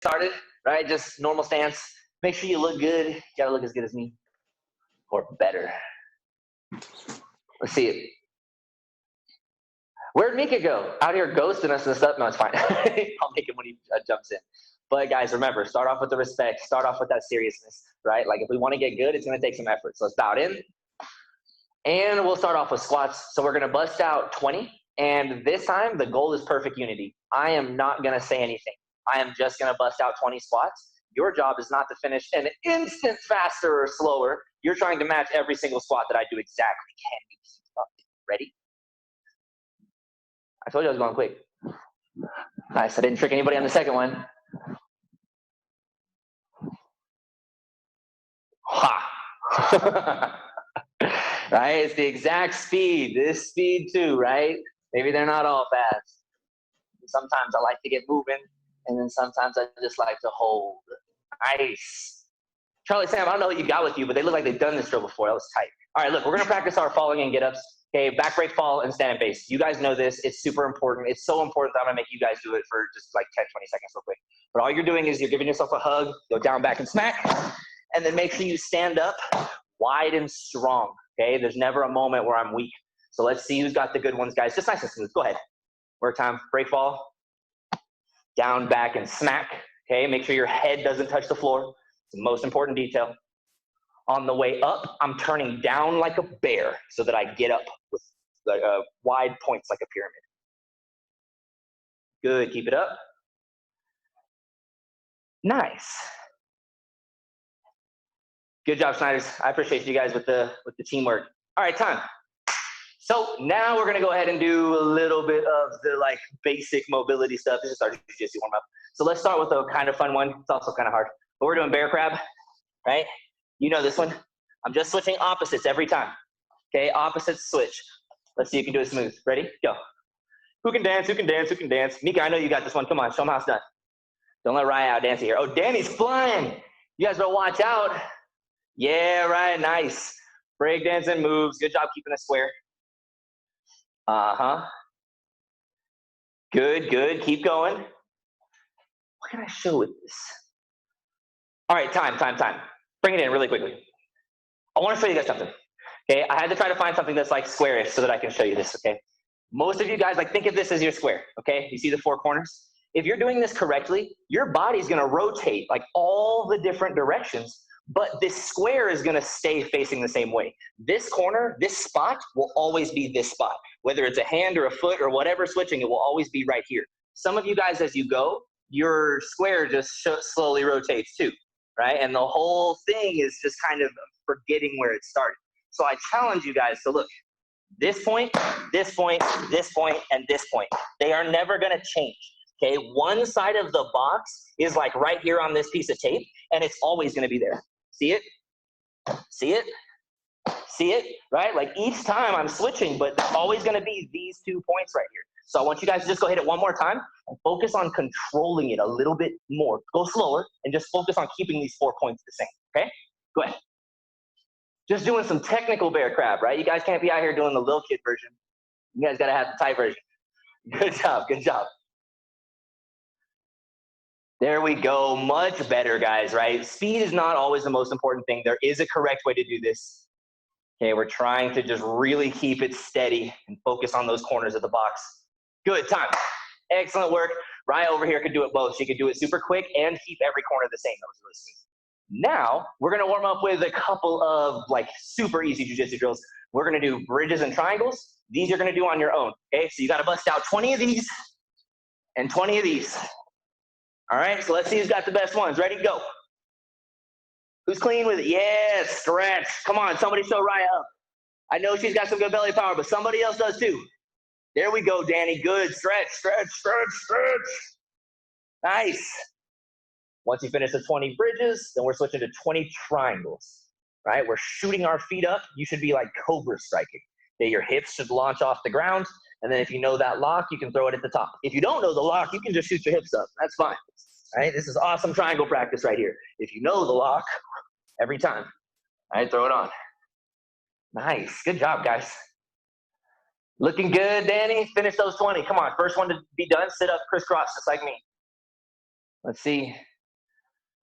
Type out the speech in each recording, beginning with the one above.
started, right? Just normal stance. Make sure you look good. You gotta look as good as me or better. Let's see it. Where'd Mika go? Out here ghosting us and stuff? No, it's fine. I'll make him when he jumps in. But guys, remember, start off with the respect. Start off with that seriousness, right? Like if we want to get good, it's going to take some effort. So let's bow it in. And we'll start off with squats. So we're going to bust out 20. And this time, the goal is perfect unity. I am not going to say anything. I am just going to bust out 20 squats. Your job is not to finish an instant faster or slower. You're trying to match every single squat that I do exactly. Can you keep up? Ready? I told you I was going quick. Nice. I didn't trick anybody on the second one. Ha! Right? It's the exact speed. This speed too, right? Maybe they're not all fast. Sometimes I like to get moving, and then sometimes I just like to hold. Nice. Charlie, Sam, I don't know what you got with you, but they look like they've done this drill before. That was tight. All right, look, we're going to practice our falling and get-ups. Okay, back break fall and stand and base. You guys know this. It's super important. It's so important that I'm going to make you guys do it for just like 10, 20 seconds real quick. But all you're doing is you're giving yourself a hug, go down, back, and smack, and then make sure you stand up wide and strong, okay? There's never a moment where I'm weak. So let's see who's got the good ones, guys. Just nice and smooth. Go ahead. Work time. Break fall. Down, back, and smack, okay? Make sure your head doesn't touch the floor. It's the most important detail. On the way up, I'm turning down like a bear so that I get up with wide points like a pyramid. Good, keep it up. Nice. Good job, Snyders. I appreciate you guys with the teamwork. All right, time. So now we're gonna go ahead and do a little bit of the like basic mobility stuff. This is our jiu-jitsu warm up. So let's start with a kind of fun one. It's also kind of hard, but we're doing bear crab, right? You know this one. I'm just switching opposites every time. Okay, opposites switch. Let's see if you can do it smooth. Ready? Go. Who can dance? Who can dance? Who can dance? Mika, I know you got this one. Come on, show them how it's done. Don't let Ryan out dancing here. Oh, Danny's flying. You guys better watch out. Yeah, right. Nice. Break dancing moves. Good job keeping it square. Uh-huh. Good, good. Keep going. What can I show with this? All right, time. Bring it in really quickly. I want to show you guys something. Okay, I had to try to find something that's like squarish so that I can show you this, okay? Most of you guys, like think of this as your square, okay? You see the four corners? If you're doing this correctly, your body's gonna rotate like all the different directions, but this square is gonna stay facing the same way. This corner, this spot will always be this spot. Whether it's a hand or a foot or whatever switching, it will always be right here. Some of you guys, as you go, your square just slowly rotates too, right? And the whole thing is just kind of forgetting where it started. So I challenge you guys to look, this point, this point, this point, and this point. They are never gonna change, okay? One side of the box is like right here on this piece of tape, and it's always gonna be there. See it? See it? See it? Right? Like each time I'm switching, but it's always gonna be these 2 points right here. So I want you guys to just go hit it one more time and focus on controlling it a little bit more. Go slower and just focus on keeping these 4 points the same, okay? Go ahead. Just doing some technical bear crab, right? You guys can't be out here doing the little kid version. You guys gotta have the tight version. Good job, good job. There we go, much better, guys, right? Speed is not always the most important thing. There is a correct way to do this. Okay, we're trying to just really keep it steady and focus on those corners of the box. Good, time. Excellent work. Raya over here could do it both. She could do it super quick and keep every corner the same. That was really sweet. Now, we're gonna warm up with a couple of like super easy jiu-jitsu drills. We're gonna do bridges and triangles. These you're gonna do on your own, okay? So you gotta bust out 20 of these and 20 of these. All right, so let's see who's got the best ones. Ready, go. Who's clean with it? Yeah, stretch. Come on, somebody show Raya up. I know she's got some good belly power, but somebody else does too. There we go, Danny. Good, stretch, stretch, stretch, stretch. Nice. Once you finish the 20 bridges, then we're switching to 20 triangles, right? We're shooting our feet up. You should be like cobra striking. Okay, your hips should launch off the ground, and then if you know that lock, you can throw it at the top. If you don't know the lock, you can just shoot your hips up. That's fine, right? This is awesome triangle practice right here. If you know the lock, every time, all right, throw it on. Nice, good job, guys. Looking good, Danny. Finish those 20. Come on, first one to be done, sit up crisscross just like me. Let's see.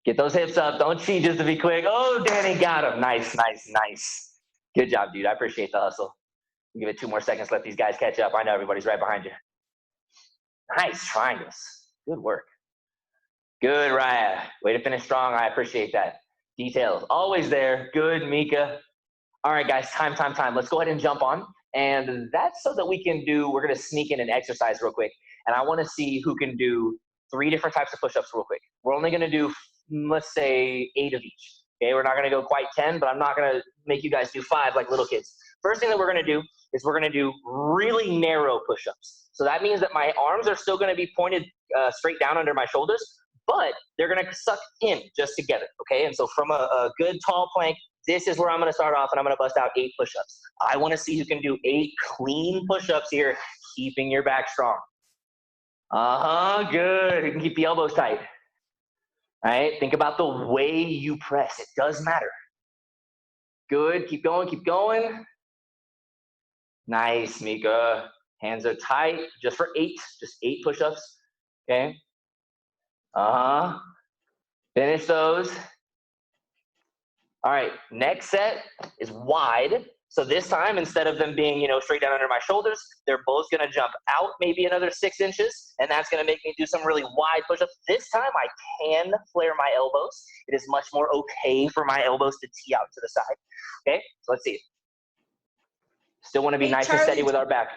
Get those hips up. Don't cheat just to be quick. Oh, Danny got him. Nice, nice, nice. Good job, dude. I appreciate the hustle. Give it 2 more seconds. Let these guys catch up. I know everybody's right behind you. Nice triangles. Good work. Good, Raya. Way to finish strong. I appreciate that. Details. Always there. Good, Mika. All right, guys. Time. Let's go ahead and jump on. And that's so that we're going to sneak in an exercise real quick. And I want to see who can do 3 different types of push-ups real quick. We're only going to do, let's say, 8 of each. Okay, we're not going to go quite 10, but I'm not going to make you guys do 5 like little kids. First thing that we're going to do is we're going to do really narrow push-ups. So that means that my arms are still going to be pointed straight down under my shoulders, but they're going to suck in just together, okay? And so from a good tall plank, this is where I'm going to start off, and I'm going to bust out 8 push-ups. I want to see who can do 8 clean push-ups here, keeping your back strong. Good. You can keep the elbows tight. All right, think about the way you press. It does matter. Good, keep going. Nice, Mika. Hands are tight, just for 8, just 8 push-ups, okay? Finish those. All right, next set is wide. So this time, instead of them being, straight down under my shoulders, they're both gonna jump out maybe another 6 inches, and that's gonna make me do some really wide push-ups. This time I can flare my elbows. It is much more okay for my elbows to tee out to the side. Okay, so let's see. Still wanna be nice and steady with our back.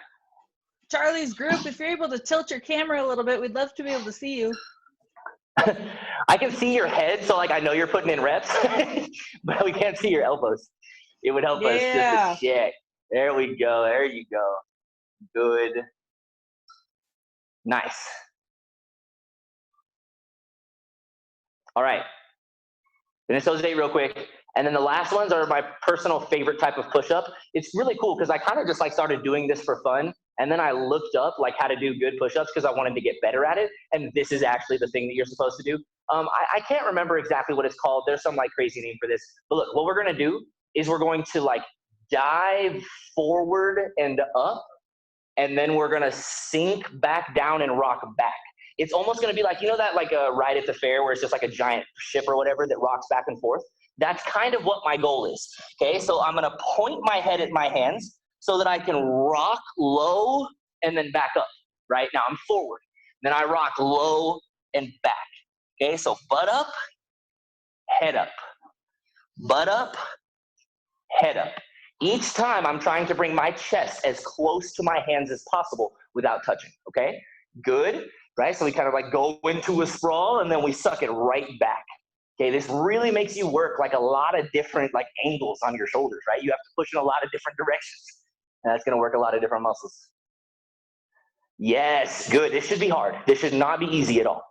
Charlie's group, if you're able to tilt your camera a little bit, we'd love to be able to see you. I can see your head, so I know you're putting in reps, but we can't see your elbows. It would help us just to check. There we go. There you go. Good. Nice. All right. Finish those 8 real quick. And then the last ones are my personal favorite type of push-up. It's really cool because I kind of just started doing this for fun. And then I looked up how to do good push-ups because I wanted to get better at it. And this is actually the thing that you're supposed to do. I can't remember exactly what it's called. There's some crazy name for this. But look, what we're going to do is we're going to dive forward and up. And then we're going to sink back down and rock back. It's almost going to be that a ride at the fair where it's just a giant ship or whatever that rocks back and forth. That's kind of what my goal is. Okay, so I'm going to point my head at my hands so that I can rock low and then back up. Right now I'm forward. Then I rock low and back. Okay, so butt up, head up. Butt up, head up. Each time I'm trying to bring my chest as close to my hands as possible without touching. Okay, good. Right, so we kind of go into a sprawl and then we suck it right back. Okay, this really makes you work a lot of different angles on your shoulders, right? You have to push in a lot of different directions. And that's gonna work a lot of different muscles. Yes, good. This should be hard. This should not be easy at all.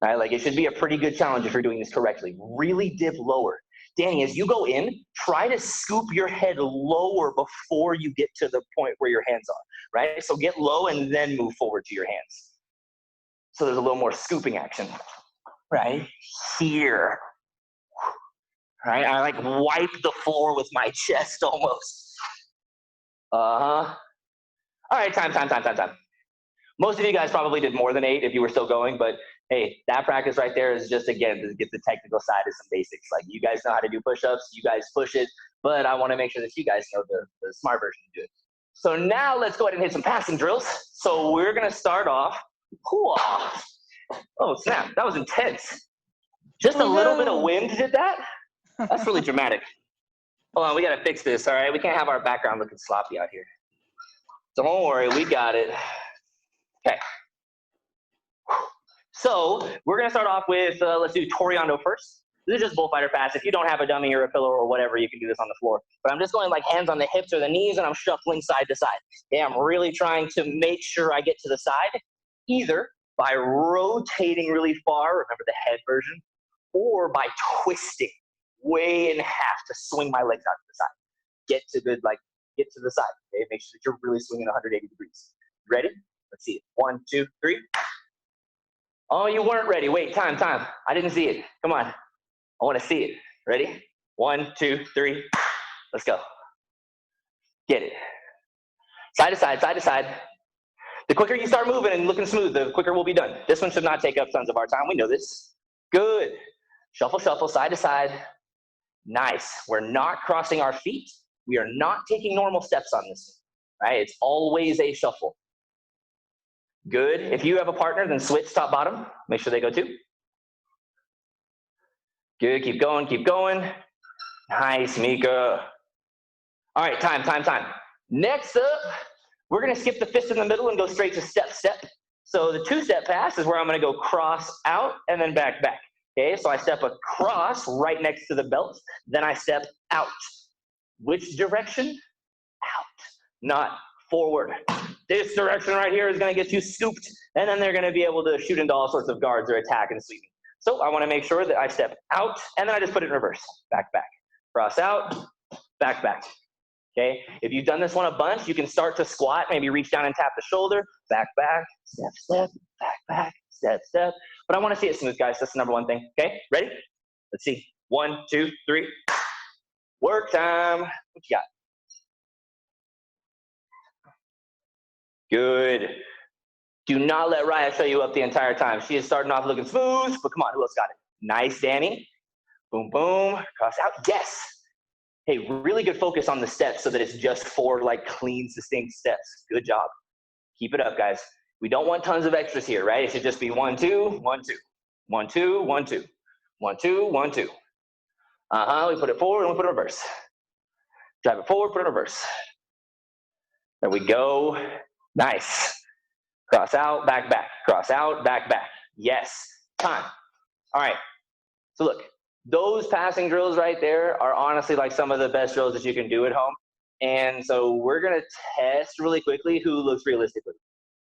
Right? It should be a pretty good challenge if you're doing this correctly. Really dip lower. Danny, as you go in, try to scoop your head lower before you get to the point where your hands are, right? So get low and then move forward to your hands. So there's a little more scooping action, right? Here, right? I wipe the floor with my chest almost. All right, time. Most of you guys probably did more than 8 if you were still going, but hey, that practice right there is just, again, to get the technical side of some basics. You guys know how to do push-ups, you guys push it, but I want to make sure that you guys know the smart version to do it. So now let's go ahead and hit some passing drills. So we're going to start off. Oh, snap. That was intense. Just a little bit of wind did that? That's really dramatic. Hold on, we got to fix this, all right? We can't have our background looking sloppy out here. Don't worry, we got it. Okay. So we're going to start off with, let's do Toriando first. This is just bullfighter pass. If you don't have a dummy or a pillow or whatever, you can do this on the floor. But I'm just going hands on the hips or the knees, and I'm shuffling side to side. Okay, I'm really trying to make sure I get to the side, either by rotating really far, remember the head version, or by twisting way in half to swing my legs out to the side. Get to the side. Okay, make sure that you're really swinging 180 degrees. Ready? Let's see it. 1, 2, 3. Oh, you weren't ready. Wait, time. I didn't see it. Come on. I want to see it. Ready? 1, 2, 3. Let's go. Get it. Side to side. The quicker you start moving and looking smooth, the quicker we'll be done. This one should not take up tons of our time. We know this. Good. Shuffle, shuffle, side to side. Nice. We're not crossing our feet. We are not taking normal steps on this, right? It's always a shuffle. Good. If you have a partner, then switch top, bottom. Make sure they go too. Good. Keep going, keep going. Nice, Mika. All right, time. Next up, we're going to skip the fist in the middle and go straight to step, step. So the two-step pass is where I'm going to go cross out and then back, back. Okay, so I step across right next to the belt, then I step out. Which direction? Out, not forward. This direction right here is going to get you scooped, and then they're going to be able to shoot into all sorts of guards or attack and sweep. So I want to make sure that I step out, and then I just put it in reverse. Back, back. Cross out, back, back. Okay, if you've done this one a bunch, you can start to squat, maybe reach down and tap the shoulder, back, back, step, step, back, back, step, step. But I want to see it smooth, guys. That's the number one thing. Okay, ready? Let's see. 1, 2, 3. Work time. What you got? Good. Do not let Raya show you up the entire time. She is starting off looking smooth, but come on, who else got it? Nice, Danny. Boom, boom. Cross out. Yes. Hey, really good focus on the steps so that it's just 4 like clean, sustained steps. Good job. Keep it up, guys. We don't want tons of extras here, right? It should just be 1, 2, 1, 2. 1, 2, 1, 2. 1, 2, 1, 2. We put it forward and we put it in reverse. Drive it forward, put it in reverse. There we go. Nice. Cross out, back, back. Cross out, back, back. Yes. Time. All right. So look, those passing drills right there are honestly like some of the best drills that you can do at home. And so we're going to test really quickly who looks realistic with it.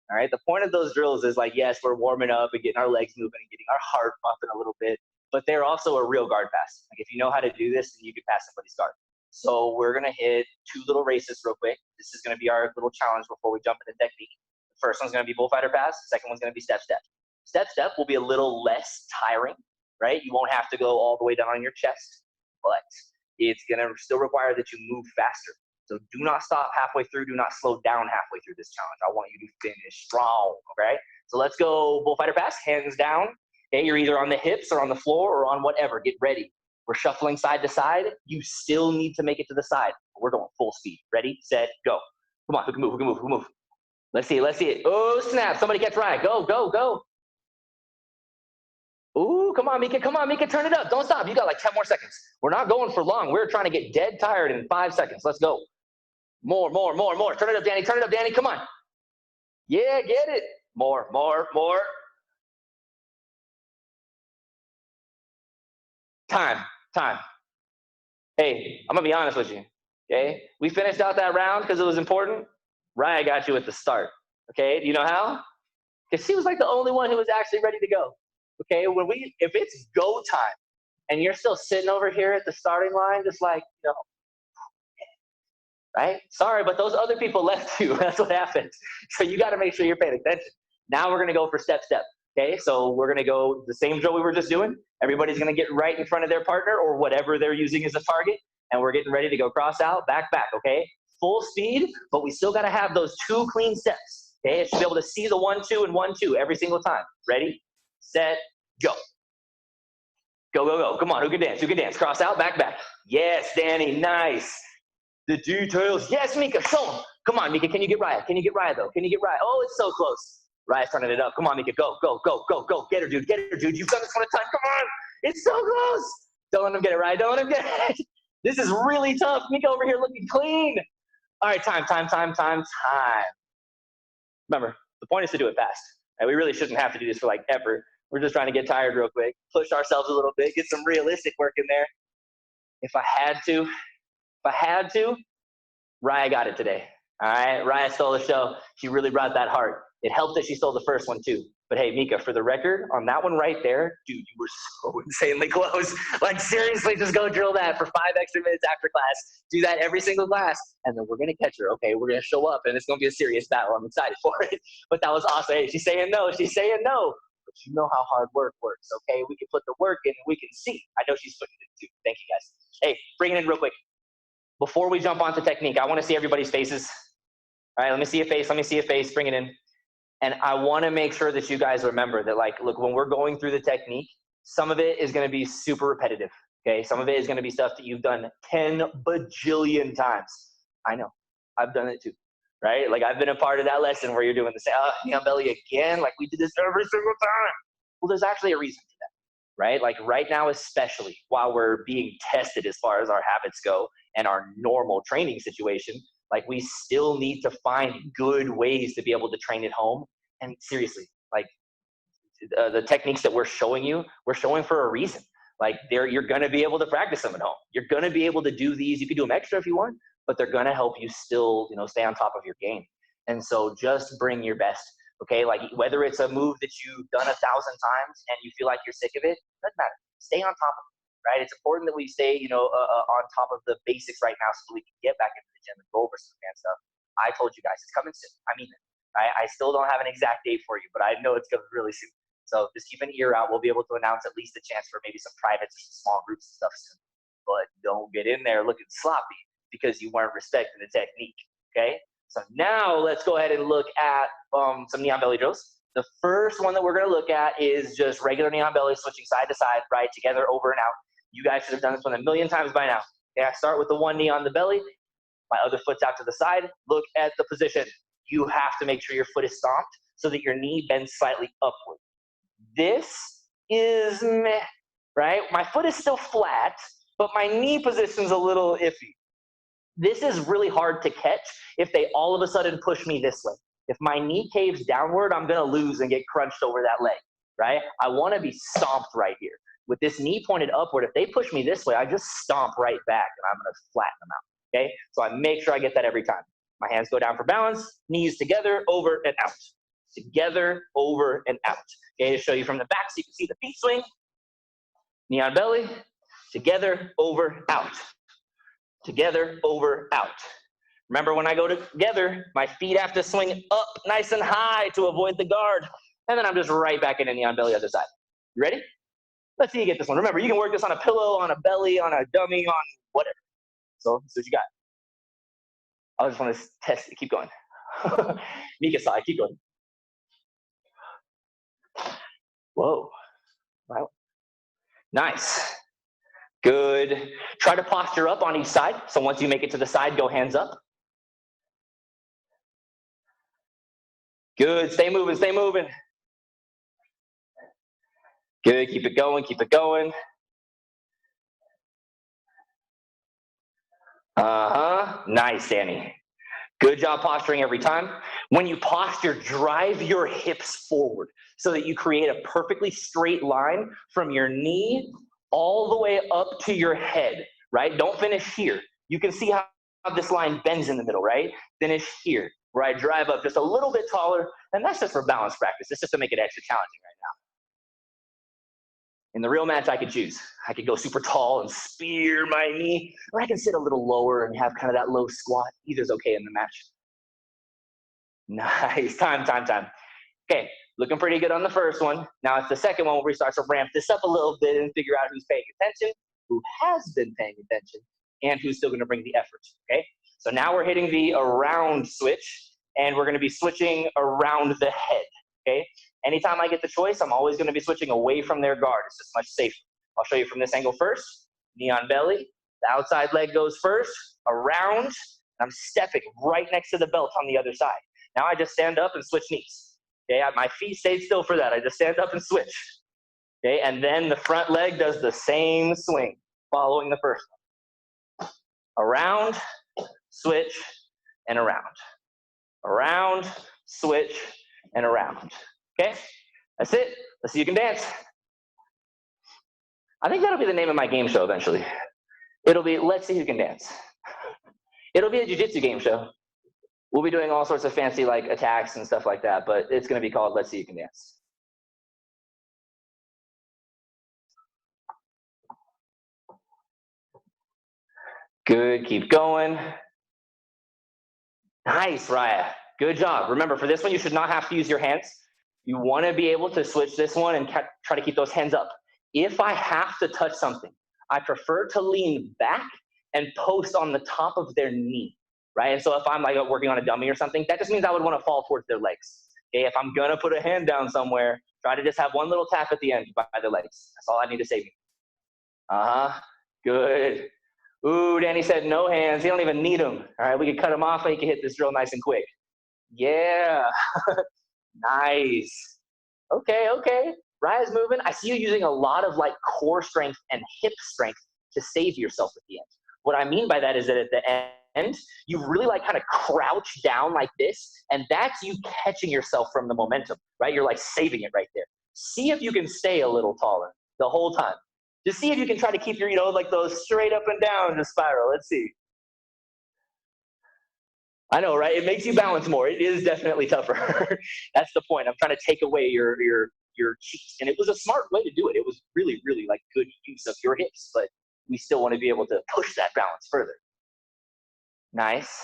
All right. The point of those drills is like, yes, we're warming up and getting our legs moving and getting our heart pumping a little bit, but they're also a real guard pass. Like if you know how to do this, then you can pass somebody's guard. So we're going to hit 2 little races real quick. This is going to be our little challenge before we jump into technique. The first one's going to be bullfighter pass. The second one's going to be step, step. Step, step will be a little less tiring, right? You won't have to go all the way down on your chest, but it's going to still require that you move faster. So do not stop halfway through. Do not slow down halfway through this challenge. I want you to finish strong, okay? So let's go bullfighter pass, hands down. Okay, you're either on the hips or on the floor or on whatever. Get ready. We're shuffling side to side. You still need to make it to the side. We're going full speed. Ready, set, go. Come on, who can move, who can move, who can move? Let's see it, let's see it. Oh, snap. Somebody catch Ryan. Go, go, go. Ooh, come on, Mika, turn it up. Don't stop. You got like 10 more seconds. We're not going for long. We're trying to get dead tired in 5 seconds. Let's go. More. Turn it up, Danny. Come on. Yeah, get it. More. Time. Hey, I'm going to be honest with you, okay? We finished out that round because it was important. Raya got you at the start, okay? Do you know how? Because she was like the only one who was actually ready to go, okay? If it's go time and you're still sitting over here at the starting line, just like, right? Sorry, but those other people left you. That's what happens. So you got to make sure you're paying attention. Now we're going to go for step, step. Okay, so we're going to go the same drill we were just doing. Everybody's going to get right in front of their partner or whatever they're using as a target. And we're getting ready to go cross out, back, back, okay? Full speed, but we still got to have those 2 clean steps. Okay, it should be able to see the 1, 2, and 1, 2 every single time. Ready, set, go. Go. Come on, who can dance? Cross out, back, back. Yes, Danny, nice. The details. Yes, Mika, show them. Come on, Mika, can you get Raya? Though? Oh, it's so close. Raya's turning it up. Come on, Mika, go. Get her, dude. You've done this one a time. Come on. It's so close. Don't let him get it, Raya. This is really tough. Mika over here looking clean. All right, time. Remember, the point is to do it fast. And we really shouldn't have to do this for like ever. We're just trying to get tired real quick, push ourselves a little bit, get some realistic work in there. If I had to, Raya got it today. All right, Raya stole the show. She really brought that heart. It helped that she stole the first one too. But hey, Mika, for the record, on that one right there, dude, you were so insanely close. Like seriously, just go drill that for 5 extra minutes after class. Do that every single class, and then we're gonna catch her. Okay, we're gonna show up, and it's gonna be a serious battle. I'm excited for it. But that was awesome. Hey, she's saying no. But you know how hard work works. Okay, we can put the work in, and we can see. I know she's putting it too. Thank you guys. Hey, bring it in real quick. Before we jump onto technique, I want to see everybody's faces. All right, let me see a face. Bring it in. And I want to make sure that you guys remember that, like, look, when we're going through the technique, Some of it is going to be super repetitive. Okay, some of it is going to be stuff that you've done 10 bajillion times. I know, I've done it too, right? Like I've been a part of that lesson where you're doing the same, knee on belly again, like we did this every single time. Well, there's actually a reason for that, right? Like right now, especially while we're being tested as far as our habits go and our normal training situation, like we still need to find good ways to be able to train at home. And seriously, like the techniques that we're showing you, we're showing for a reason. Like you're going to be able to practice them at home. You're going to be able to do these. You can do them extra if you want, but they're going to help you still, stay on top of your game. And so just bring your best. Okay, like whether it's a move that you've done 1,000 times and you feel like you're sick of it, doesn't matter. Stay on top of it, right? It's important that we stay, on top of the basics right now so that we can get back into the gym and go over some advanced stuff. I told you guys it's coming soon. I mean it. I still don't have an exact date for you, but I know it's coming really soon. So just keep an ear out. We'll be able to announce at least a chance for maybe some privates or some small groups and stuff soon. But don't get in there looking sloppy because you weren't respecting the technique, okay? So now let's go ahead and look at some knee on belly drills. The first one that we're going to look at is just regular knee on belly, switching side to side, right, together, over and out. You guys should have done this one a million times by now. Okay, I start with the one knee on the belly. My other foot's out to the side. Look at the position. You have to make sure your foot is stomped so that your knee bends slightly upward. This is meh, right? My foot is still flat, but my knee position's a little iffy. This is really hard to catch if they all of a sudden push me this way. If my knee caves downward, I'm going to lose and get crunched over that leg, right? I want to be stomped right here. With this knee pointed upward, if they push me this way, I just stomp right back and I'm going to flatten them out, okay? So I make sure I get that every time. My hands go down for balance, knees together, over and out. Together, over and out. Okay, to show you from the back so you can see the feet swing. Knee on belly, together, over, out. Together, over, out. Remember when I go together, my feet have to swing up nice and high to avoid the guard. And then I'm just right back in a knee on belly other side. You ready? Let's see you get this one. Remember, you can work this on a pillow, on a belly, on a dummy, on whatever. So that's what you got. I just want to test it. Keep going. Mika side, keep going. Whoa. Wow. Nice. Good. Try to posture up on each side. So once you make it to the side, go hands up. Good. Stay moving, stay moving. Good. Keep it going, keep it going. Nice, Danny. Good job posturing every time. When you posture, drive your hips forward so that you create a perfectly straight line from your knee all the way up to your head, right? Don't finish here. You can see how this line bends in the middle, right? Finish here, where I drive up just a little bit taller, and that's just for balance practice. It's just to make it extra challenging right now. In the real match, I could choose. I could go super tall and spear my knee, or I can sit a little lower and have kind of that low squat. Either's okay in the match. Nice. Time. Okay, looking pretty good on the first one. Now it's the second one where we start to ramp this up a little bit and figure out who's paying attention, who has been paying attention, and who's still going to bring the effort, okay? So now we're hitting the around switch, and we're going to be switching around the head, okay? Anytime I get the choice, I'm always going to be switching away from their guard. It's just much safer. I'll show you from this angle first. Knee on belly. The outside leg goes first, around. I'm stepping right next to the belt on the other side. Now I just stand up and switch knees. Okay, my feet stayed still for that. I just stand up and switch. Okay, and then the front leg does the same swing, following the first one. Around, switch, and around. Around, switch, and around. Okay, that's it. Let's see you can dance. I think that'll be the name of my game show eventually. It'll be Let's See Who Can Dance. It'll be a jiu-jitsu game show. We'll be doing all sorts of fancy like attacks and stuff like that, but it's going to be called Let's See You Can Dance. Good, keep going. Nice, Raya. Good job. Remember, for this one, you should not have to use your hands. You want to be able to switch this one and try to keep those hands up. If I have to touch something, I prefer to lean back and post on the top of their knee, right? And so if I'm like working on a dummy or something, that just means I would want to fall towards their legs. Okay, if I'm going to put a hand down somewhere, Try to just have one little tap at the end by the legs. That's all I need to say. Good. Ooh, Danny said no hands. He don't even need them. All right, we can cut him off and he can hit this drill nice and quick. Yeah. Nice. Okay, okay. Raya's moving. I see you using a lot of like core strength and hip strength to save yourself at the end. What I mean by that is that at the end, you really like kind of crouch down like this, and that's you catching yourself from the momentum, right? You're like saving it right there. See if you can stay a little taller the whole time. Just see if you can try to keep your, like those straight up and down the spiral. Let's see. I know, right? It makes you balance more. It is definitely tougher. That's the point. I'm trying to take away your cheeks, and it was a smart way to do it. It was really, really like good use of your hips, but we still want to be able to push that balance further. Nice.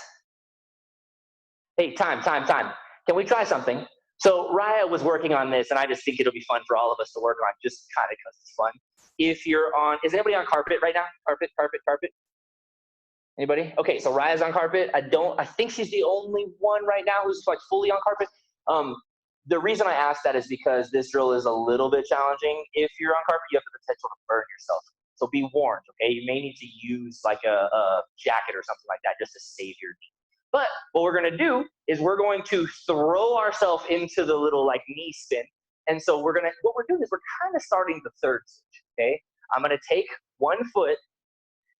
Hey, time. Can we try something? So Raya was working on this, and I just think it'll be fun for all of us to work on, just kind of because it's fun. If you're on, is anybody on carpet right now? Carpet. Anybody? Okay, so Raya's on carpet. I think she's the only one right now who's like fully on carpet. The reason I asked that is because this drill is a little bit challenging. If you're on carpet, you have the potential to burn yourself. So be warned, okay? You may need to use like a jacket or something like that just to save your knee. But what we're gonna do is we're going to throw ourselves into the little like knee spin. And so what we're doing is we're kind of starting the third switch, okay? I'm gonna take one foot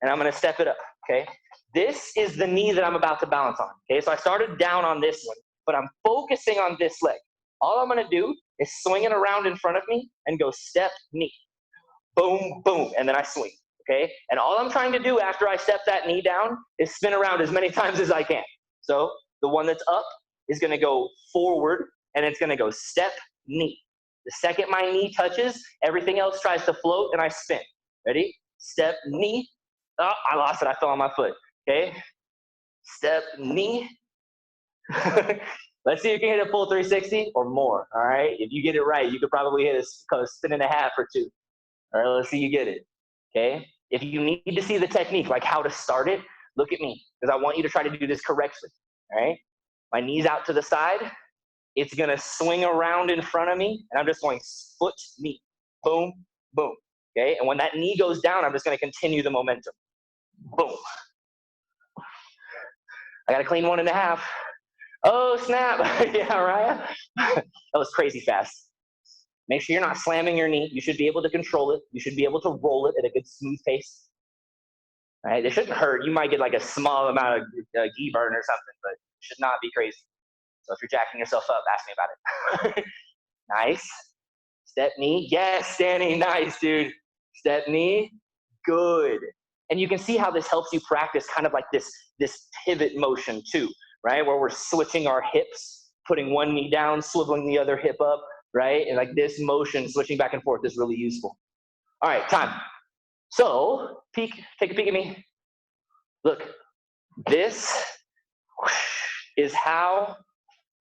and I'm gonna step it up, okay? This is the knee that I'm about to balance on, okay? So I started down on this one, but I'm focusing on this leg. All I'm gonna do is swing it around in front of me and go step, knee. Boom, boom, and then I swing, okay? And all I'm trying to do after I step that knee down is spin around as many times as I can. So the one that's up is gonna go forward, and it's gonna go step, knee. The second my knee touches, everything else tries to float, and I spin. Ready? Step, knee. Oh, I lost it, I fell on my foot, okay? Step, knee. Let's see if you can hit a full 360 or more, all right? If you get it right, you could probably hit a spin and a half or two. All right, let's see you get it, okay? If you need to see the technique, like how to start it, look at me, because I want you to try to do this correctly, all right? My knee's out to the side. It's gonna swing around in front of me, and I'm just going foot, knee, boom, boom, okay? And when that knee goes down, I'm just gonna continue the momentum. Boom. I got a clean 1.5. Oh, snap. Yeah, Raya. That was crazy fast. Make sure you're not slamming your knee. You should be able to control it. You should be able to roll it at a good smooth pace. All right, it shouldn't hurt. You might get like a small amount of gi burn or something, but it should not be crazy. So if you're jacking yourself up, ask me about it. Nice. Step knee. Yes, Danny. Nice, dude. Step knee. Good. And you can see how this helps you practice kind of like this pivot motion too, right? Where we're switching our hips, putting one knee down, swiveling the other hip up, right? And like this motion, switching back and forth is really useful. All right, time. So, take a peek at me. Look, this is how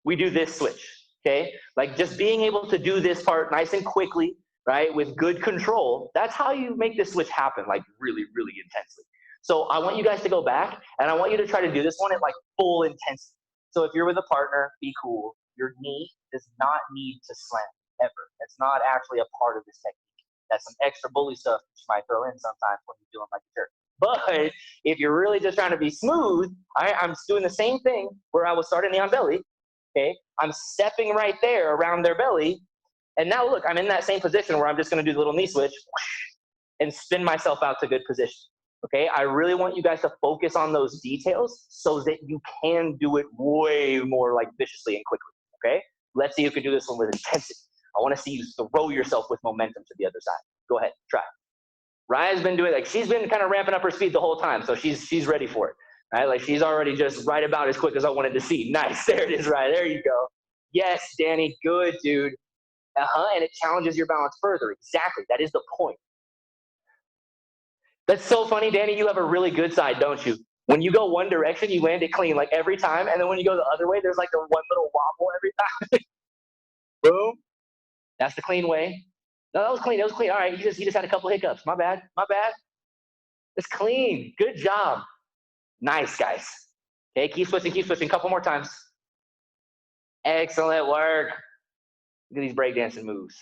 we do this switch, okay? Like just being able to do this part nice and quickly, right? With good control, that's how you make this switch happen, like really, really intensely. So I want you guys to go back and I want you to try to do this one at like full intensity. So if you're with a partner, be cool. Your knee does not need to slam ever. It's not actually a part of this technique. That's some extra bully stuff that you might throw in sometimes when you're doing like a jerk. But if you're really just trying to be smooth, I'm doing the same thing where I was starting knee on belly. Okay, I'm stepping right there around their belly. And now look, I'm in that same position where I'm just gonna do the little knee switch and spin myself out to good position. Okay, I really want you guys to focus on those details so that you can do it way more like viciously and quickly, okay? Let's see who can do this one with intensity. I wanna see you throw yourself with momentum to the other side. Go ahead, try. Raya's been doing, like she's been kind of ramping up her speed the whole time, so she's ready for it. Right? Like she's already just right about as quick as I wanted to see. Nice, there it is, Raya, there you go. Yes, Danny, good, dude. And it challenges your balance further. Exactly, that is the point. That's so funny, Danny, you have a really good side, don't you? When you go one direction, you land it clean, like every time, and then when you go the other way, there's like a one little wobble every time. Boom. That's the clean way. No, that was clean, All right, you just had a couple hiccups. My bad. It's clean, good job. Nice, guys. Okay, keep switching, couple more times. Excellent work. Look at these breakdancing moves.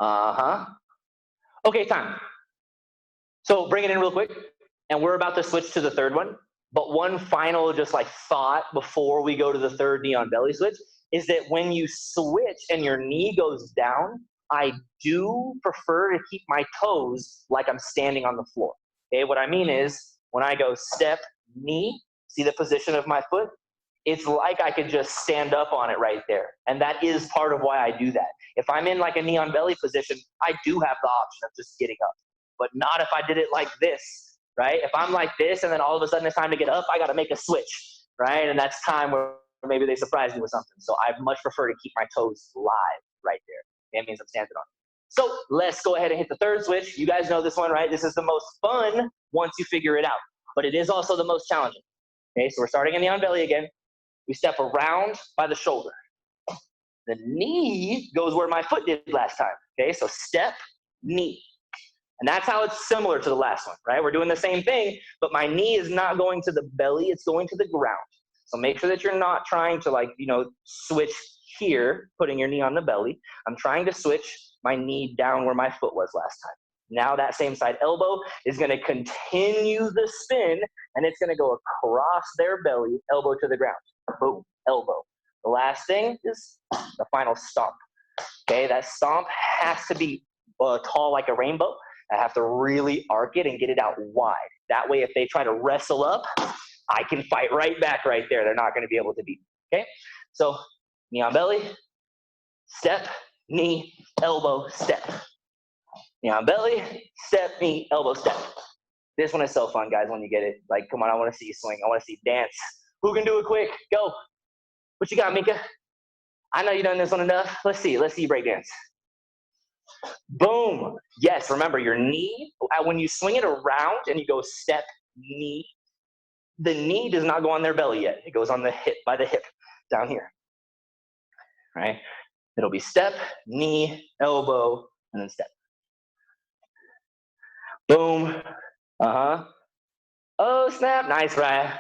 Uh-huh. Okay, time. So bring it in real quick. And we're about to switch to the third one. But one final just like thought before we go to the third knee on belly switch is that when you switch and your knee goes down, I do prefer to keep my toes like I'm standing on the floor. Okay, what I mean is when I go step, knee, see the position of my foot? It's like I could just stand up on it right there. And that is part of why I do that. If I'm in like a knee on belly position, I do have the option of just getting up, but not if I did it like this, right? If I'm like this and then all of a sudden it's time to get up, I got to make a switch, right? And that's time where maybe they surprise me with something. So I much prefer to keep my toes live right there. That means I'm standing on it. So let's go ahead and hit the third switch. You guys know this one, right? This is the most fun once you figure it out, but it is also the most challenging. Okay, so we're starting in the on belly again. We step around by the shoulder. The knee goes where my foot did last time. Okay, so step, knee. And that's how it's similar to the last one, right? We're doing the same thing, but my knee is not going to the belly, it's going to the ground. So make sure that you're not trying to like, switch here, putting your knee on the belly. I'm trying to switch my knee down where my foot was last time. Now that same side elbow is going to continue the spin, and it's going to go across their belly, elbow to the ground. Boom, elbow. The last thing is the final stomp. Okay, that stomp has to be tall like a rainbow. I have to really arc it and get it out wide. That way, if they try to wrestle up, I can fight right back right there. They're not going to be able to beat me. Okay, so knee on belly, step, knee, elbow, step. Knee on belly, step, knee, elbow, step. This one is so fun, guys, when you get it. Like, come on, I want to see you swing. I want to see you dance. Who can do it quick? Go. What you got, Mika? I know you've done this one enough. Let's see you break dance. Boom. Yes, remember your knee, when you swing it around and you go step, knee, the knee does not go on their belly yet. It goes on the hip, by the hip, down here. Right? It'll be step, knee, elbow, and then step. Boom. Uh-huh. Oh, snap. Nice, Ryan.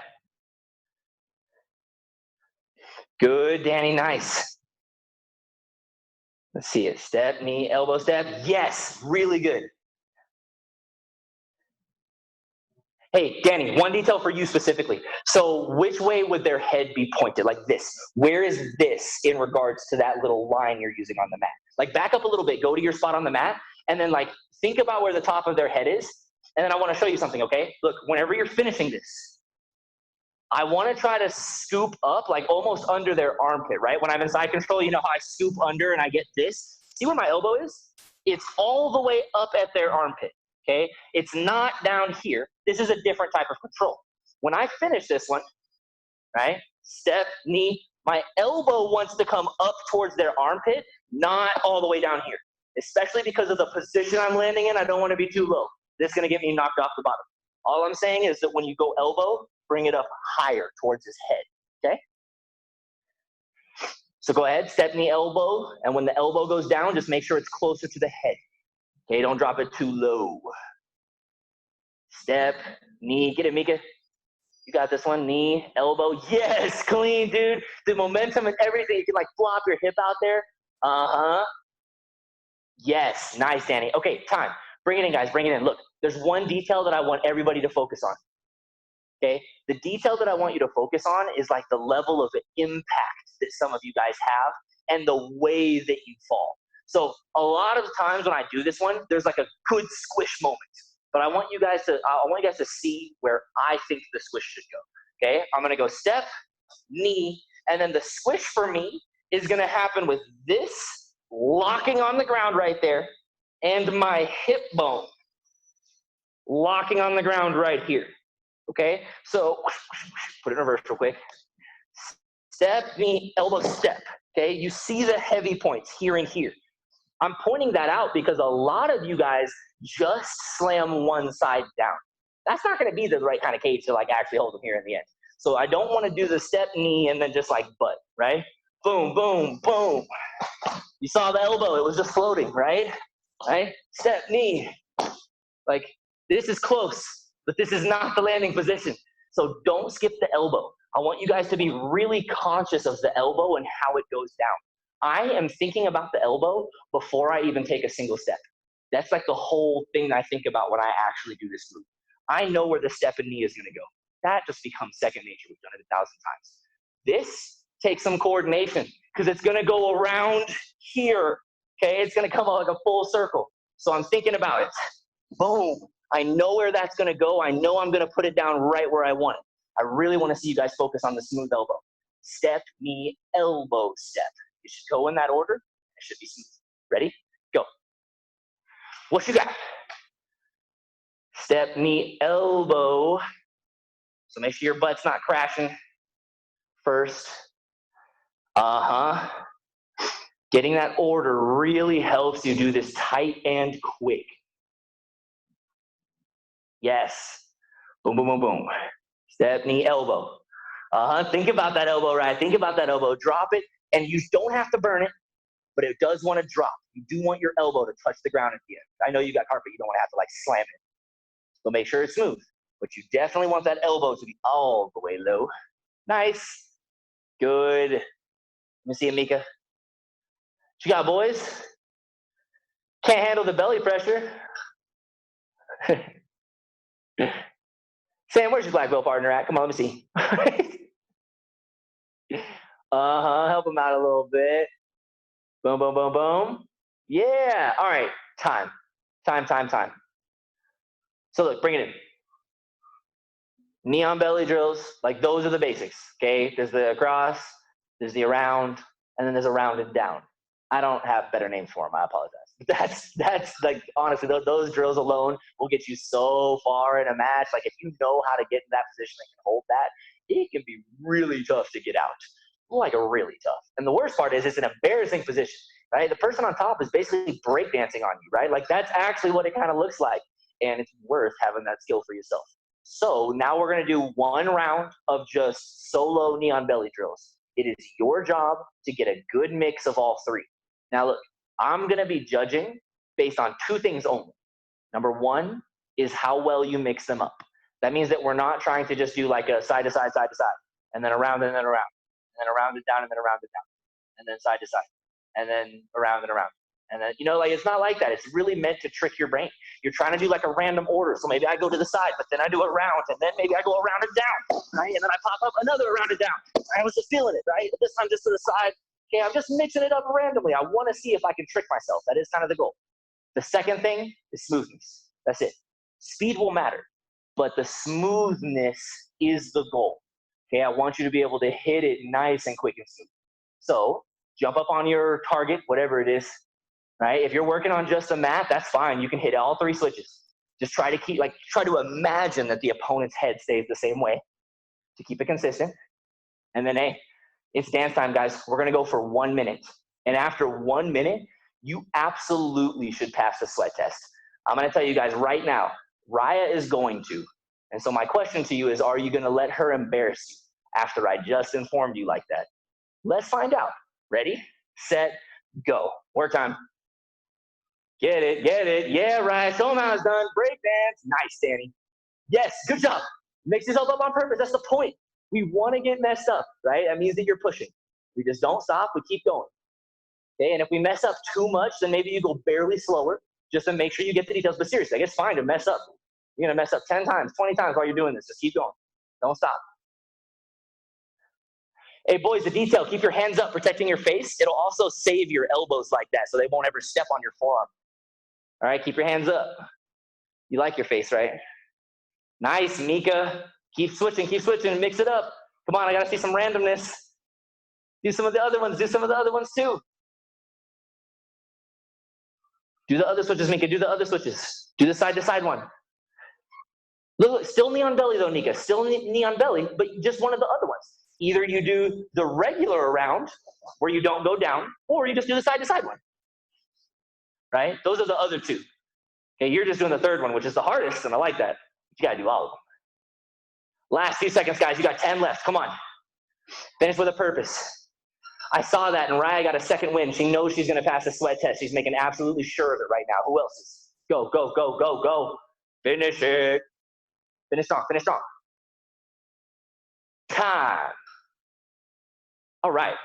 Good, Danny. Nice. Let's see it. Step, knee, elbow, step. Yes, really good. Hey, Danny, one detail for you specifically. So which way would their head be pointed? Like this. Where is this in regards to that little line you're using on the mat? Like back up a little bit, go to your spot on the mat, and then like think about where the top of their head is. And then I want to show you something, okay? Look, whenever you're finishing this, I want to try to scoop up like almost under their armpit, right? When I'm in side control, you know how I scoop under and I get this? See where my elbow is? It's all the way up at their armpit. Okay, it's not down here. This is a different type of control. When I finish this one, right, step, knee, my elbow wants to come up towards their armpit, not all the way down here, especially because of the position I'm landing in. I don't want to be too low. This is going to get me knocked off the bottom. All I'm saying is that when you go elbow, bring it up higher towards his head, okay? So go ahead, step, knee, elbow, and when the elbow goes down, just make sure it's closer to the head. Okay, don't drop it too low. Step, knee, get it, Mika. You got this one, knee, elbow. Yes, clean, dude. The momentum and everything. You can like flop your hip out there. Uh-huh. Yes, nice, Danny. Okay, time. Bring it in, guys, bring it in. Look, there's one detail that I want everybody to focus on. Okay, the detail that I want you to focus on is like the level of impact that some of you guys have and the way that you fall. So a lot of times when I do this one, there's like a good squish moment. But I want you guys to see where I think the squish should go. Okay, I'm gonna go step, knee, and then the squish for me is gonna happen with this locking on the ground right there and my hip bone locking on the ground right here. Okay, so put it in reverse real quick. Step, knee, elbow, step. Okay, you see the heavy points here and here. I'm pointing that out because a lot of you guys just slam one side down. That's not going to be the right kind of cage to like actually hold them here in the end. So I don't want to do the step, knee, and then just like butt, right? Boom, boom, boom. You saw the elbow, it was just floating, right? Right? Step, knee. Like this is close, but this is not the landing position. So don't skip the elbow. I want you guys to be really conscious of the elbow and how it goes down. I am thinking about the elbow before I even take a single step. That's like the whole thing I think about when I actually do this move. I know where the step and knee is going to go. That just becomes second nature. We've done it 1,000 times. This takes some coordination because it's going to go around here. Okay, it's going to come out like a full circle. So I'm thinking about it. Boom. I know where that's going to go. I know I'm going to put it down right where I want it. I really want to see you guys focus on the smooth elbow. Step, knee, elbow, step. It should go in that order. It should be smooth. Ready? Go. What you got? Step, knee, elbow. So make sure your butt's not crashing first. Getting that order really helps you do this tight and quick. Yes. Boom, boom, boom, boom. Step, knee, elbow. Think about that elbow, right? Think about that elbow. Drop it, and you don't have to burn it, but it does want to drop. You do want your elbow to touch the ground at the end. I know you got carpet. You don't want to have to like slam it. So make sure it's smooth. But you definitely want that elbow to be all the way low. Nice. Good. Let me see it, Mika. What you got, boys? Can't handle the belly pressure. Sam, where's your black belt partner at? Come on, let me see. Help him out a little bit. Boom, boom, boom, boom. Yeah. All right. Time. So look, bring it in. Knee on belly drills, like those are the basics. Okay. There's the across, there's the around, and then there's a round and down. I don't have better names for them. I apologize. That's like, honestly, those drills alone will get you so far in a match. Like if you know how to get in that position and can hold that, it can be really tough to get out. Like really tough. And the worst part is it's an embarrassing position, right? The person on top is basically breakdancing on you, right? Like that's actually what it kind of looks like. And it's worth having that skill for yourself. So now we're going to do one round of just solo knee on belly drills. It is your job to get a good mix of all three. Now look, I'm going to be judging based on two things only. Number one is how well you mix them up. That means that we're not trying to just do like a side to side, and then around and then around, and then around and down and then around and down, and then side to side, and then around and around. And then, like, it's not like that. It's really meant to trick your brain. You're trying to do like a random order. So maybe I go to the side, but then I do a round, and then maybe I go around and down, right? And then I pop up another around and down. I was just feeling it, right? This time just to the side. Okay, I'm just mixing it up randomly. I want to see if I can trick myself. That is kind of the goal. The second thing is smoothness. That's it. Speed will matter, but the smoothness is the goal. Okay, I want you to be able to hit it nice and quick and smooth. So jump up on your target, whatever it is, right? If you're working on just a mat, that's fine. You can hit all three switches. Just try to imagine that the opponent's head stays the same way to keep it consistent. And then, hey, it's dance time, guys. We're going to go for 1 minute. And after 1 minute, you absolutely should pass the sweat test. I'm going to tell you guys right now, Raya is going to. And so my question to you is, are you going to let her embarrass you after I just informed you like that? Let's find out. Ready, set, go. Work time. Get it. Yeah, Raya. Show them how it's done. Break dance. Nice, Danny. Yes, good job. Mix yourself up on purpose. That's the point. We want to get messed up, right? That means that you're pushing. We just don't stop. We keep going. Okay, and if we mess up too much, then maybe you go barely slower just to make sure you get the details. But seriously, like, it's fine to mess up. You're going to mess up 10 times, 20 times while you're doing this. Just keep going. Don't stop. Hey, boys, the detail, keep your hands up, protecting your face. It'll also save your elbows like that so they won't ever step on your forearm. All right, keep your hands up. You like your face, right? Nice, Mika. Keep switching, mix it up. Come on, I got to see some randomness. Do some of the other ones too. Do the other switches, Mika. Do the other switches. Do the side-to-side one. Look, still knee on belly though, Nika. Still knee on belly, but just one of the other ones. Either you do the regular around, where you don't go down, or you just do the side-to-side one. Right? Those are the other two. Okay, you're just doing the third one, which is the hardest, and I like that. You got to do all of them. Last few seconds, guys. You got 10 left. Come on. Finish with a purpose. I saw that, and Raya got a second win. She knows she's going to pass the sweat test. She's making absolutely sure of it right now. Who else is? Go, go, go, go, go. Finish it. Finish strong, finish strong. time. All right.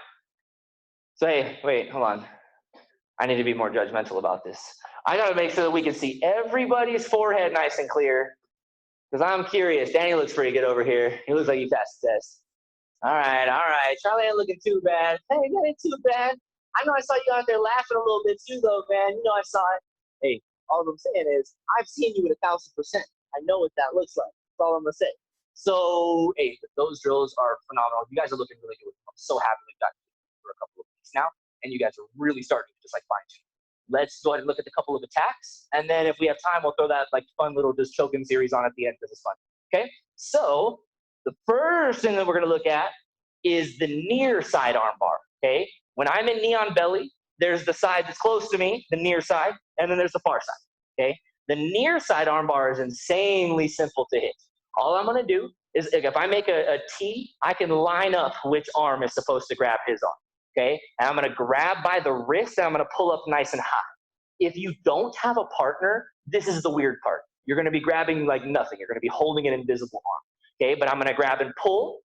So, hey, wait, hold on. I need to be more judgmental about this. I got to make sure that we can see everybody's forehead nice and clear, because I'm curious. Danny looks pretty good over here. He looks like he passed the test. All right, all right. Charlie ain't looking too bad. Hey, that ain't too bad. I know I saw you out there laughing a little bit too, though, man. You know I saw it. Hey, all I'm saying is I've seen you at 1,000%. I know what that looks like. That's all I'm going to say. So, hey, those drills are phenomenal. You guys are looking really good. I'm so happy we've got you for a couple of weeks now, and you guys are really starting to just like fine tune. Let's go ahead and look at the couple of attacks, and then if we have time, we'll throw that like fun little just choking series on at the end because it's fun. Okay, so the first thing that we're going to look at is the near side arm bar. Okay, when I'm in knee on belly, there's the side that's close to me, the near side, and then there's the far side. Okay, the near side arm bar is insanely simple to hit. All I'm going to do is if I make a T, I can line up which arm is supposed to grab his arm. Okay, and I'm going to grab by the wrist and I'm going to pull up nice and high. If you don't have a partner, this is the weird part. You're going to be grabbing like nothing. You're going to be holding an invisible arm. Okay, but I'm going to grab and pull.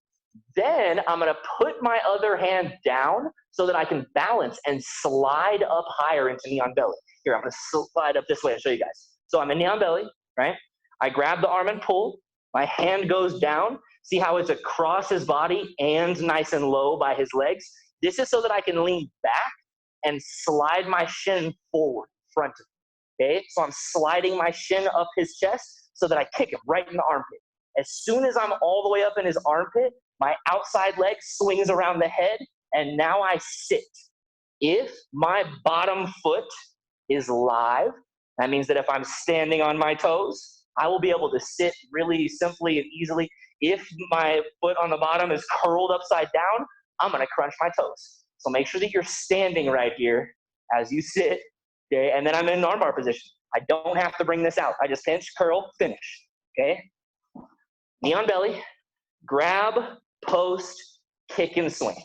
Then I'm going to put my other hand down so that I can balance and slide up higher into knee on belly. Here, I'm going to slide up this way and show you guys. So I'm in knee on belly, right? I grab the arm and pull. My hand goes down. See how it's across his body and nice and low by his legs? This is so that I can lean back and slide my shin forward, front of me. Okay, so I'm sliding my shin up his chest so that I kick him right in the armpit. As soon as I'm all the way up in his armpit, my outside leg swings around the head, and now I sit. If my bottom foot is live, that means that if I'm standing on my toes, I will be able to sit really simply and easily. If my foot on the bottom is curled upside down, I'm going to crunch my toes. So make sure that you're standing right here as you sit, okay? And then I'm in an armbar position. I don't have to bring this out. I just pinch, curl, finish, okay? Knee on belly, grab, post, kick, and swing.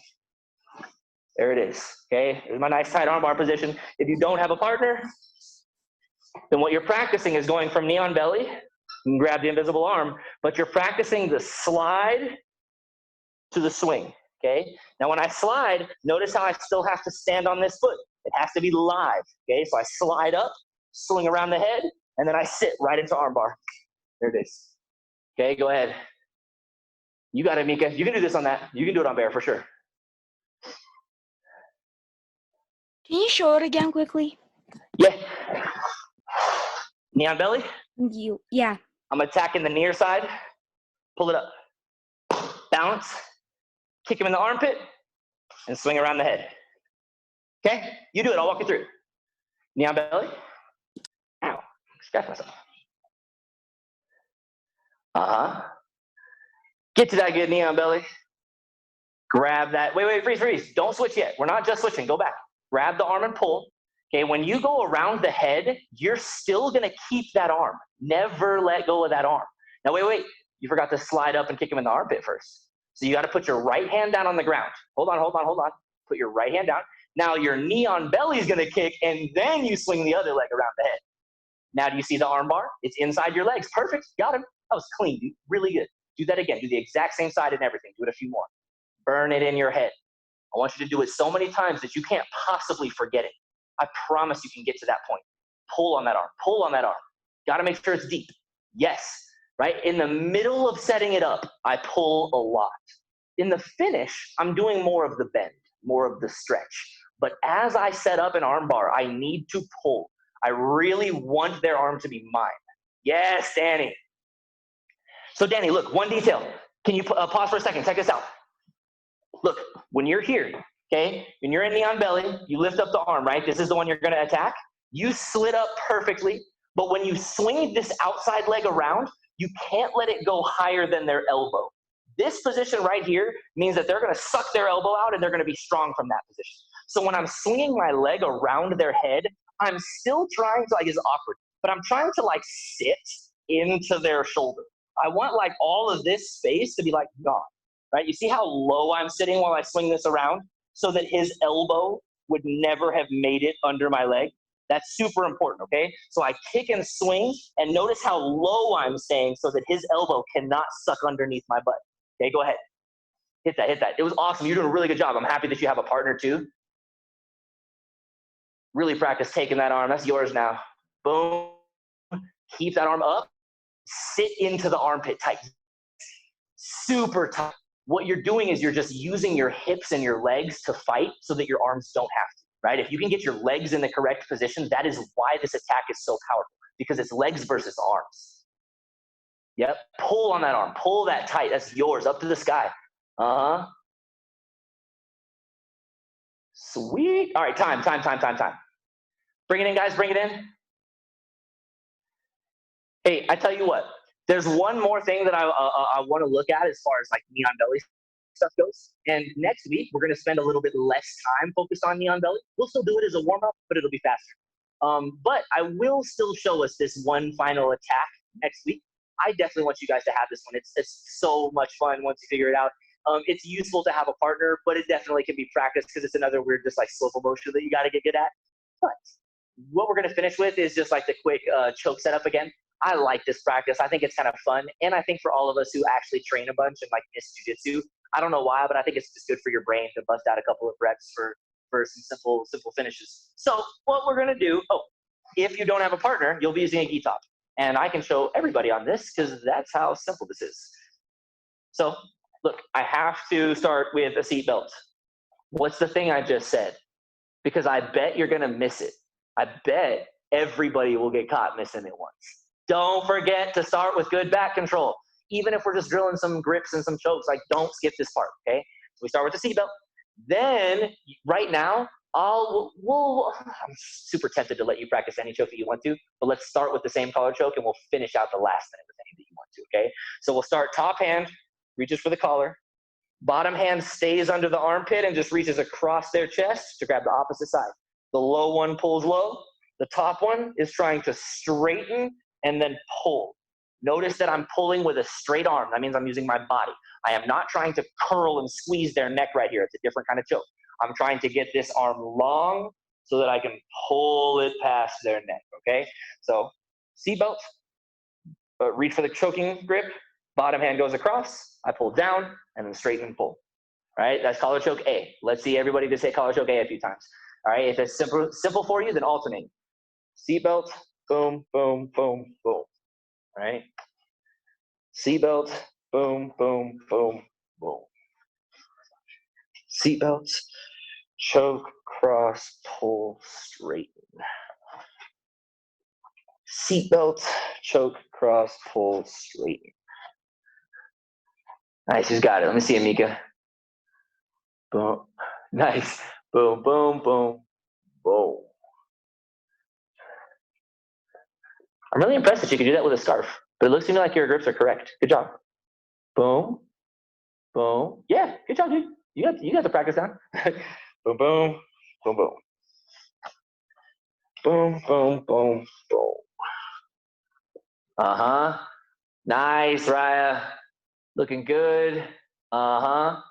There it is, okay? Here's my nice tight armbar position. If you don't have a partner, then what you're practicing is going from knee on belly, you can grab the invisible arm, but you're practicing the slide to the swing. Okay, now when I slide, notice how I still have to stand on this foot. It has to be live. Okay, so I slide up, swing around the head, and then I sit right into armbar. There it is. Okay, go ahead. You got it, Mika. You can do this on that. You can do it on bear for sure. Can you show it again quickly? Yeah. Knee on belly. Yeah. I'm attacking the near side. Pull it up. Balance. Kick him in the armpit and swing around the head. Okay? You do it. I'll walk you through. Knee on belly. Ow. Scratch myself. Get to that good knee on belly. Grab that. Wait, freeze. Don't switch yet. We're not just switching. Go back. Grab the arm and pull. Okay, when you go around the head, you're still going to keep that arm. Never let go of that arm. Now, wait. You forgot to slide up and kick him in the armpit first. So you got to put your right hand down on the ground. Hold on. Put your right hand down. Now your knee on belly is going to kick, and then you swing the other leg around the head. Now do you see the arm bar? It's inside your legs. Perfect. Got him. That was clean, dude. Really good. Do that again. Do the exact same side and everything. Do it a few more. Burn it in your head. I want you to do it so many times that you can't possibly forget it. I promise you can get to that point. Pull on that arm. Pull on that arm. Got to make sure it's deep. Yes. Right? In the middle of setting it up, I pull a lot. In the finish, I'm doing more of the bend, more of the stretch. But as I set up an arm bar, I need to pull. I really want their arm to be mine. Yes, Danny. So Danny, look, one detail. Can you pause for a second? Check this out. Look, when you're here, okay, when you're in knee on belly, you lift up the arm, right? This is the one you're going to attack. You slid up perfectly, but when you swing this outside leg around, you can't let it go higher than their elbow. This position right here means that they're going to suck their elbow out and they're going to be strong from that position. So when I'm swinging my leg around their head, I'm still trying to, like, it's awkward, but I'm trying to like sit into their shoulder. I want like all of this space to be like gone, right? You see how low I'm sitting while I swing this around so that his elbow would never have made it under my leg? That's super important, okay? So I kick and swing, and notice how low I'm staying so that his elbow cannot suck underneath my butt. Okay, go ahead. Hit that, hit that. It was awesome. You're doing a really good job. I'm happy that you have a partner too. Really practice taking that arm. That's yours now. Boom. Keep that arm up. Sit into the armpit tight. Super tight. What you're doing is you're just using your hips and your legs to fight so that your arms don't have to, right? If you can get your legs in the correct position, that is why this attack is so powerful, because it's legs versus arms. Yep. Pull on that arm. Pull that tight. That's yours. Up to the sky. Uh-huh. Sweet. All right, time. Bring it in, guys. Bring it in. Hey, I tell you what. There's one more thing that I want to look at as far as like knee on belly stuff goes. And next week, we're going to spend a little bit less time focused on knee on belly. We'll still do it as a warm-up, but it'll be faster. But I will still show us this one final attack next week. I definitely want you guys to have this one. It's so much fun once you figure it out. It's useful to have a partner, but it definitely can be practiced because it's another weird just like slow motion that you got to get good at. But what we're going to finish with is just like the quick choke setup again. I like this practice. I think it's kind of fun. And I think for all of us who actually train a bunch and like miss jiu-jitsu, I don't know why, but I think it's just good for your brain to bust out a couple of reps for some simple finishes. So what we're going to do, if you don't have a partner, you'll be using a gi top. And I can show everybody on this because that's how simple this is. So look, I have to start with a seatbelt. What's the thing I just said? Because I bet you're going to miss it. I bet everybody will get caught missing it once. Don't forget to start with good back control. Even if we're just drilling some grips and some chokes, like don't skip this part, okay? So we start with the seatbelt. Then right now, I'm super tempted to let you practice any choke that you want to, but let's start with the same collar choke and we'll finish out the last thing with any that you want to, okay? So we'll start top hand, reaches for the collar. Bottom hand stays under the armpit and just reaches across their chest to grab the opposite side. The low one pulls low. The top one is trying to straighten and then pull. Notice that I'm pulling with a straight arm. That means I'm using my body. I am not trying to curl and squeeze their neck right here. It's a different kind of choke. I'm trying to get this arm long so that I can pull it past their neck, okay? So seatbelt, reach for the choking grip. Bottom hand goes across. I pull down and then straighten and pull. All right, that's collar choke A. Let's see everybody just say collar choke A a few times. All right, if it's simple for you, then alternate. Seatbelt, boom, boom, boom, boom. All right. Seatbelt, boom, boom, boom, boom. Seatbelt, choke, cross, pull, straighten. Seatbelt, choke, cross, pull, straighten. Nice, who's got it? Let me see, Amika. Boom. Nice. Boom, boom, boom, boom. I'm really impressed that you can do that with a scarf, but it looks to me like your grips are correct. Good job. Boom, boom. Yeah, good job, dude. You got the practice down. Boom, boom, boom, boom. Boom, boom, boom, boom. Uh-huh. Nice, Raya. Looking good. Uh-huh.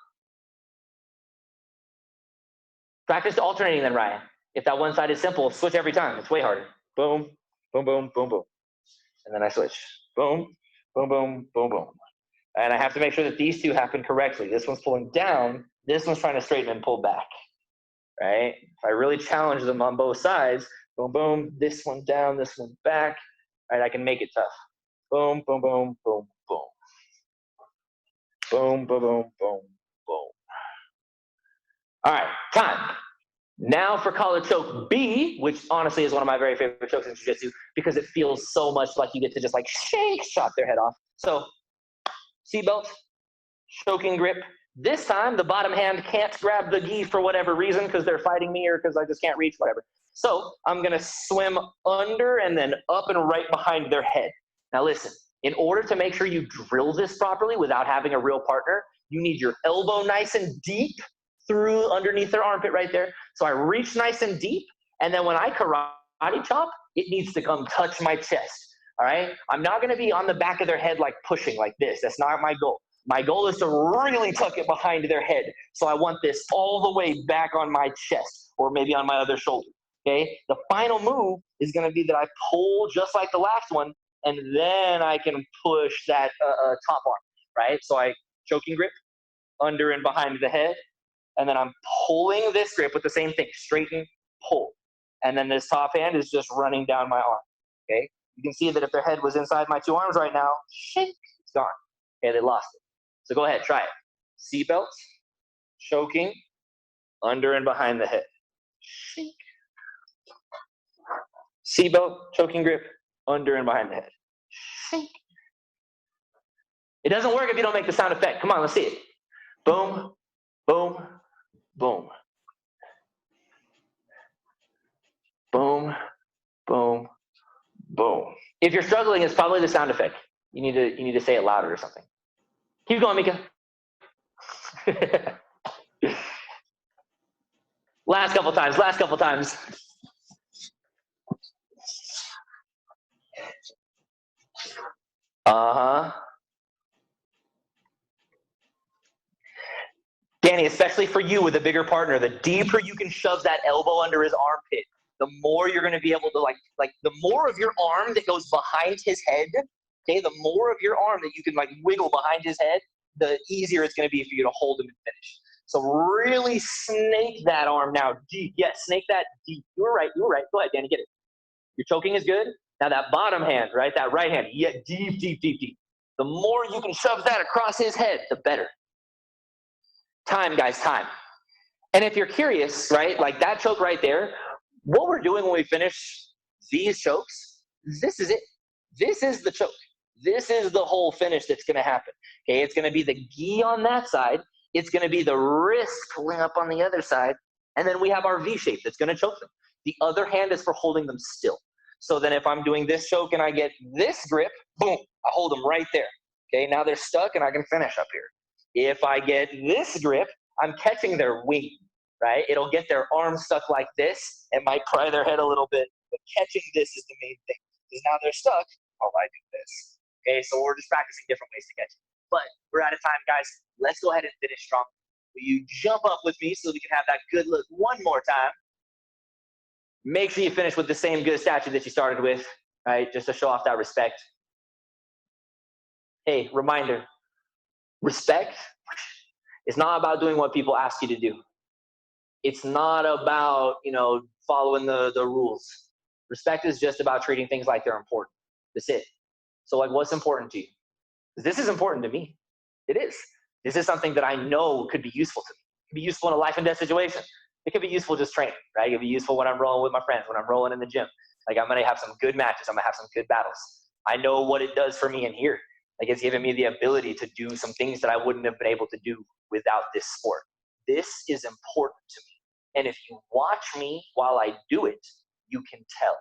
Practice alternating then, Raya. If that one side is simple, switch every time. It's way harder. Boom, boom, boom, boom, boom. And then I switch. Boom, boom, boom, boom, boom. And I have to make sure that these two happen correctly. This one's pulling down. This one's trying to straighten and pull back, right? If I really challenge them on both sides, boom, boom, this one down, this one back, right? I can make it tough. Boom, boom, boom, boom, boom. Boom, boom, boom, boom, boom. All right, time. Now for collar choke B, which honestly is one of my very favorite chokes in jiu-jitsu because it feels so much like you get to just like chop their head off. So seatbelt, choking grip. This time the bottom hand can't grab the gi for whatever reason because they're fighting me or because I just can't reach, whatever. So I'm gonna swim under and then up and right behind their head. Now listen, in order to make sure you drill this properly without having a real partner, you need your elbow nice and deep through underneath their armpit right there. So I reach nice and deep, and then when I karate chop, it needs to come touch my chest, all right? I'm not gonna be on the back of their head like pushing like this. That's not my goal. My goal is to really tuck it behind their head. So I want this all the way back on my chest or maybe on my other shoulder, okay? The final move is gonna be that I pull just like the last one, and then I can push that top arm, right? So I choking grip, under and behind the head. And then I'm pulling this grip with the same thing, straighten, pull. And then this top hand is just running down my arm, okay? You can see that if their head was inside my two arms right now, shake, it's gone. Okay, they lost it. So go ahead, try it. Seatbelt, choking, under and behind the head. Shake. Seatbelt, choking grip, under and behind the head. Shake. It doesn't work if you don't make the sound effect. Come on, let's see it. Boom, boom, boom. Boom, boom, boom. If you're struggling, it's probably the sound effect. You need to say it louder or something. Keep going, Mika. Last couple times. Uh-huh. Danny, especially for you with a bigger partner, the deeper you can shove that elbow under his armpit, the more you're going to be able to like the more of your arm that goes behind his head, okay, the more of your arm that you can like wiggle behind his head, the easier it's going to be for you to hold him and finish. So really snake that arm now deep. Yes, snake that deep. You were right. Go ahead, Danny, get it. Your choking is good. Now that bottom hand, right, that right hand, yeah, deep. The more you can shove that across his head, the better. Time, guys, time. And if you're curious, right, like that choke right there, what we're doing when we finish these chokes, this is it. This is the choke. This is the whole finish that's going to happen. Okay, it's going to be the gi on that side. It's going to be the wrist pulling up on the other side. And then we have our V shape that's going to choke them. The other hand is for holding them still. So then if I'm doing this choke and I get this grip, boom, I hold them right there. Okay, now they're stuck and I can finish up here. If I get this grip, I'm catching their wing, right? It'll get their arm stuck like this. It might pry their head a little bit, but catching this is the main thing. Because now they're stuck, I do this. Okay, so we're just practicing different ways to catch it. But we're out of time, guys. Let's go ahead and finish strong. Will you jump up with me so we can have that good look one more time? Make sure you finish with the same good statue that you started with, right? Just to show off that respect. Hey, reminder, respect is not about doing what people ask you to do. It's not about, following the rules. Respect is just about treating things like they're important. That's it. So like, what's important to you? This is important to me. It is. This is something that I know could be useful to me. It could be useful in a life and death situation. It could be useful just training, right? It could be useful when I'm rolling with my friends, when I'm rolling in the gym. Like I'm going to have some good matches. I'm going to have some good battles. I know what it does for me in here. Like it's given me the ability to do some things that I wouldn't have been able to do without this sport. This is important to me. And if you watch me while I do it, you can tell.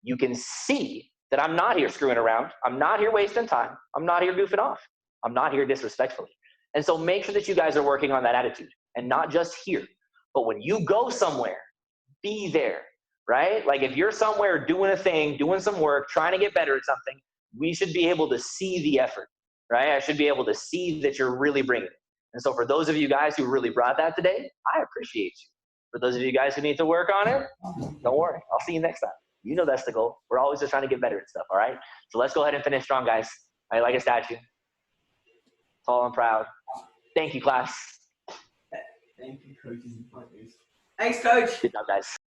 You can see that I'm not here screwing around. I'm not here wasting time. I'm not here goofing off. I'm not here disrespectfully. And so make sure that you guys are working on that attitude. And not just here, but when you go somewhere, be there, right? Like if you're somewhere doing a thing, doing some work, trying to get better at something, we should be able to see the effort, right? I should be able to see that you're really bringing it. And so for those of you guys who really brought that today, I appreciate you. For those of you guys who need to work on it, don't worry. I'll see you next time. You know that's the goal. We're always just trying to get better at stuff, all right? So let's go ahead and finish strong, guys. I like a statue. Tall and proud. Thank you, class. Thank you, coaches and partners. Thanks, coach. Good job, guys.